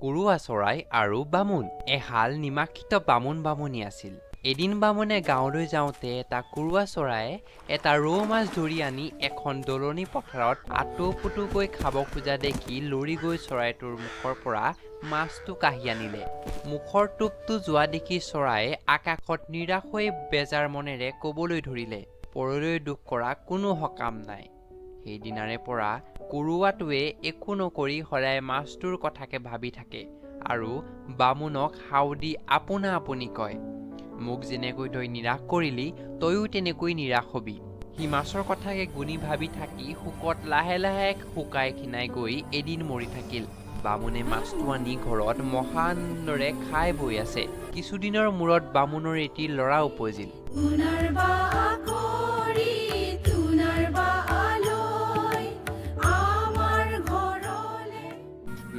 কুৰুৱা চৰাই আৰু বামুণ। এহাল নিমাখিত বামুণ-বামুণী আছিল। এদিন বামুণে গাঁৱলৈ যাওঁতে এটা কুৰুৱা চৰায়ে এটা ৰৌ মাছ ধৰি আনি এখন দলনি পথাৰত আঁতৌ-পুতৌকৈ খাব খোজা দেখি লৰি গৈ চৰাইটোৰ মুখৰ পৰা মাছটো কাঢ়ি আনিলে। মুখৰ টোপটো যোৱা দেখি চৰায়ে আকাশত নিৰাশ হৈ বেজাৰ মনেৰে কবলৈ ধৰিলে, পৰলৈ দুখ কৰা কোনো সকাম নাই। সেইদিনাৰে পৰা কুৰুৱাটোৱে একো নকৰি সদায় মাছটোৰ কথাকে ভাবি থাকে আৰু বামুণক হাও দি আপোনা আপুনি কয়, মোক যেনেকৈ তই নিৰাশ কৰিলি তয়ো তেনেকৈ নিৰাশ হবি। সি মাছৰ কথাকে গুণি ভাবি থাকি শোকত লাহে লাহে শুকাই ক্ষীণাই গৈ এদিন মৰি থাকিল। বামুণে মাছটো আনি ঘৰত মহা আনন্দৰে খাই বৈ আছে। কিছুদিনৰ মূৰত বামুণৰ এটি ল'ৰা উপজিল।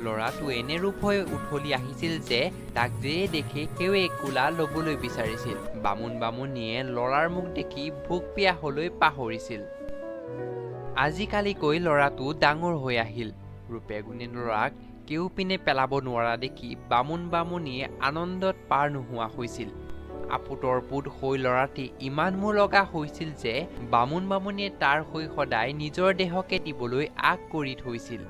ল'ৰাটো এনে ৰূপ হৈ উঠলি আহিছিল যে তাক যে দেখে সেয়ে কোলা লবলৈ বিচাৰিছিল। বামুণ-বামুণীয়ে ল'ৰাৰ মুখ দেখি ভোক পিয়াহলৈ পাহৰিছিল। আজিকালিকৈ ল'ৰাটো ডাঙৰ হৈ আহিল। ৰূপে গুণে ল'ৰাক কেউপিনে পেলাব নোৱাৰা দেখি বামুণ-বামুণীয়ে আনন্দত পাৰ নোহোৱা হৈছিল। আপুতৰ পুত হৈ ল'ৰাটি ইমান মোৰ লগা হৈছিল যে বামুণ-বামুণীয়ে তাৰ হৈ সদায় নিজৰ দেহকে দিবলৈ আগ কৰি থৈছিল।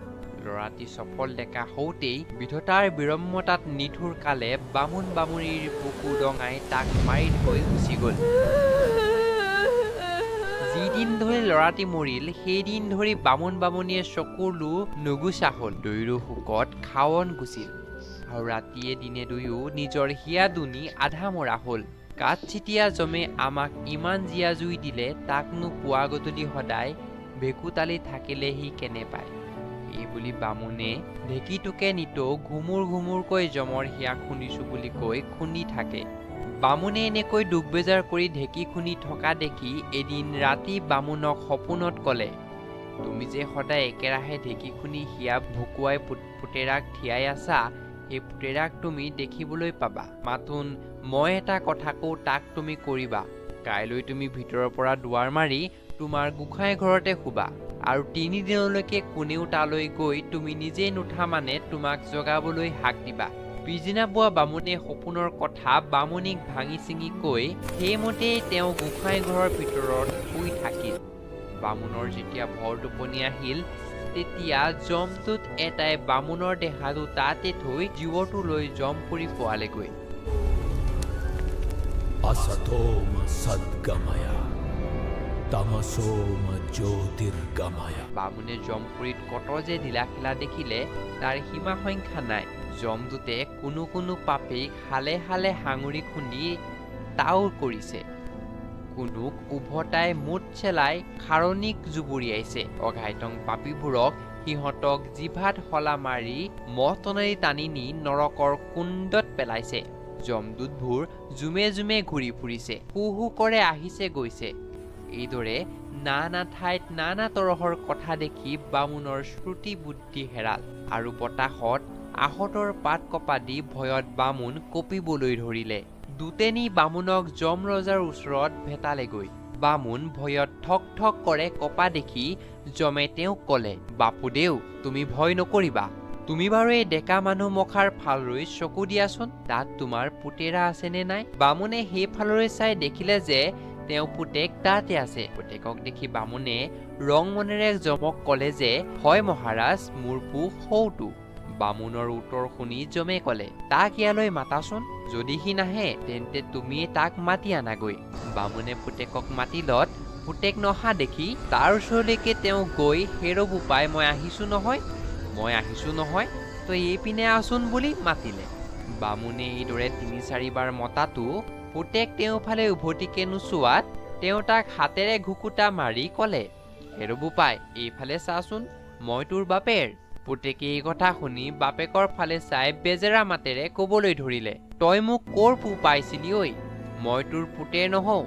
ল'ৰাটি সফল ডেকা হওঁতেই বিধতাৰ বিৰম্মতাত নিঠুৰ কালে বামুণ-বামুণীৰ বুকু ডঙাই তাক মাৰি থৈ গুচি গ'ল। যিদিন ধৰি ল'ৰাটি মৰিল সেইদিন ধৰি বামুণ-বামুণীয়ে চকুৰ লো নুগুচা হ'ল। দুয়ো শোকত খাৱন গুচিল আৰু ৰাতিয়ে দিনে দুয়ো নিজৰ হিয়া দুনি আধা মৰা হ'ল। গাত চিটিয়া জমে আমাক ইমান জীয়া জুই দিলে তাকনো পুৱা গধূলি সদায় ভেকুতালি থাকিলে সি কেনে পায়। এইবুলি বামুণে ঢেঁকীটোকে নিতৌ ঘুমুৰ ঘুমুৰকৈ জমৰ হিয়া খুন্দিছো বুলি কৈ খুন্দি থাকে। বামুণে এনেকৈ দুখ বেজাৰ কৰি ঢেঁকী খুন্দি থকা দেখি এদিন ৰাতি বামুণক সপোনত ক'লে, তুমি যে সদায় একেৰাহে ঢেঁকী খুন্দি হিয়া ভুকুৱাই পুতেৰাক থিয়াই আছা, সেই পুতেৰাক তুমি দেখিবলৈ পাবা। মাথোন মই এটা কথা কওঁ তাক তুমি কৰিবা। কাইলৈ তুমি ভিতৰৰ পৰা দুৱাৰ মাৰি তোমাৰ গোসাঁই ঘৰতে শুবা আৰু 3 দিনলৈকে কোনেও তালৈ গৈ তুমি নিজে নুঠা মানে তোমাক জগাবলৈ হাক দিবা। পিছদিনা পুৱা বামুণে সপোনৰ কথা বামুণীক ভাঙি চিঙি কৈ সেইমতেই তেওঁ গোসাঁই ঘৰৰ ভিতৰত শুই থাকিল। বামুণৰ যেতিয়া ভৰ টোপনি আহিল তেতিয়া যমদূত এটাই বামুণৰ দেহাটো তাতে থৈ জীৱটো লৈ যমপুৰী পোৱালেগৈ। असतोम सद्गमया तमसोम ज्योतिर्गमया। বামুণে যমপুৰীত কত যে লীলা-খেলা দেখিলে তাৰ সীমা সংখ্যা নাই। যমদূতে কোনো কোনো পাপেই হালে হালে হাঙুৰি খুন্দি তাও কৰিছে, কোনোক উভতাই মুঠ চেলাই খাৰণীক জুবুৰিয়াইছে। অঘাইতং পাপীবোৰক সিহঁতক জিভাত হলা মাৰি মহটনেৰে টানি নি নৰকৰ কুণ্ডত পেলাইছে। যমদূতবোৰ জুমে জুমে ঘূৰি ফুৰিছে, হু হু কৰে আহিছে গৈছে। এইদৰে নানা ঠাইত নানা তৰহৰ কথা দেখি বামুণৰ শ্ৰুতি বুদ্ধি হেৰাল আৰু বতাহত আহতৰ পাত কপা দি ভয়ত বামুণ কঁপিবলৈ ধৰিলে। দূতে নি বামুণক যম ৰজাৰ ওচৰত ভেটালেগৈ। বামুণ ভয়ত ঠক ঠক কৰে কপা দেখি যমে তেওঁক ক'লে, বাপুদেউ তুমি ভয় নকৰিবা, তুমি বাৰু এই ডেকা মানুহ মখাৰ ফাললৈ চকু দিয়াচোন, তাত তোমাৰ পুতেৰা আছে নে নাই। বামুণে সেইফাললৈ চাই দেখিলে যে তেওঁ পুতেক তাতে আছে। পুতেকক দেখি বামুণে ৰং মনেৰে যমক ক'লে যে হয় মহাৰাজ, মোৰ পু সৌটো। বামুণৰ উত্তৰ শুনি যমে ক'লে, তাক ইয়ালৈ মাতাচোন, যদি সি নাহে তেন্তে তুমিয়ে তাক মাতি আনাগৈ। বামুণে পুতেকক মাতিলত পুতেক নহা দেখি তাৰ ওচৰলৈকে তেওঁ গৈ হেৰবু পাই মই আহিছো নহয়, তই এইপিনে আছোন বুলি মাতিলে। বামুণে এইদৰে 3-4 বাৰ মতাতো পুতেক তেওঁফালে উভতিকে নোচোৱাত তেওঁ তাক হাতেৰে ঘুকুটা মাৰি ক'লে, হেৰবু পাই এইফালে চাচোন, মই তোৰ বাপেৰ। পুতেকে এই কথা শুনি বাপেকৰ ফালে চাই বেজেৰা মাতেৰে কবলৈ ধৰিলে, তই মোক কৰ পু পাইছিলি ঐ, মই তোৰ পুতেৰ নহওঁ।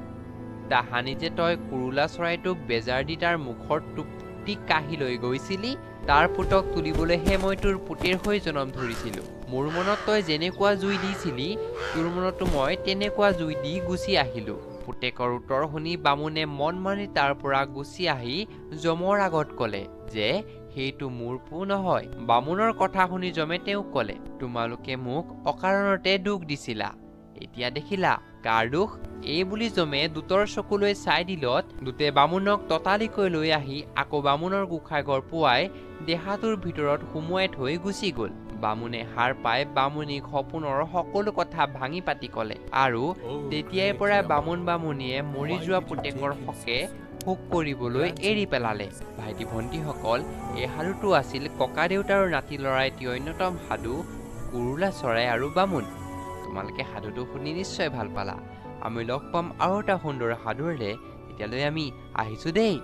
তাহানি যে তই কুৰুলা চৰাইটোক বেজাৰ দি তাৰ মুখৰ টুপটি কাঢ়ি লৈ গৈছিলি, তাৰ পুতক তুলিবলৈহে মই তোৰ পুতেৰ হৈ জনম ধৰিছিলো। মোৰ মনত তই যেনেকুৱা জুই দিছিলি তোৰ মনতো মই তেনেকুৱা জুই দি গুচি আহিলো। পুতেকৰ উত্তৰ শুনি বামুণে মন মাৰি তাৰ পৰা গুচি আহি যমৰ আগত ক'লে যে সেইটো মোৰ পো নহয়। বামুণৰ কথা শুনি যমে তেওঁক ক'লে, তোমালোকে মোক অকাৰণতে দুখ দিছিলা, এতিয়া দেখিলা কাৰ দোষ? এই বুলি যমে দূতৰ চকুলৈ চাই দিলত দূতে বামুণক ততালিকৈ লৈ আহি আকৌ বামুণৰ গোসাঁইঘৰ পুৱাই দেহাটোৰ ভিতৰত সুমুৱাই থৈ গুচি গ'ল। বামুণে সাৰ পাই বামুণীক সপোনৰ সকলো কথা ভাঙি পাতি ক'লে আৰু তেতিয়াৰ পৰাই বামুণীয়ে মৰি যোৱা পুতেকৰ হকে শোক কৰিবলৈ এৰি পেলালে। ভাইটি ভণ্টিসকল, এই সাধুটো আছিল ককা দেউতা আৰু নাতি ল'ৰাই এটি অন্যতম সাধু, কুৰুলা চৰাই আৰু বামুণ। তোমালোকে সাধুটো শুনি নিশ্চয় ভাল পালা। আমি লগ পাম আৰু এটা সুন্দৰ সাধুৰে। এতিয়ালৈ আমি আহিছো দেই।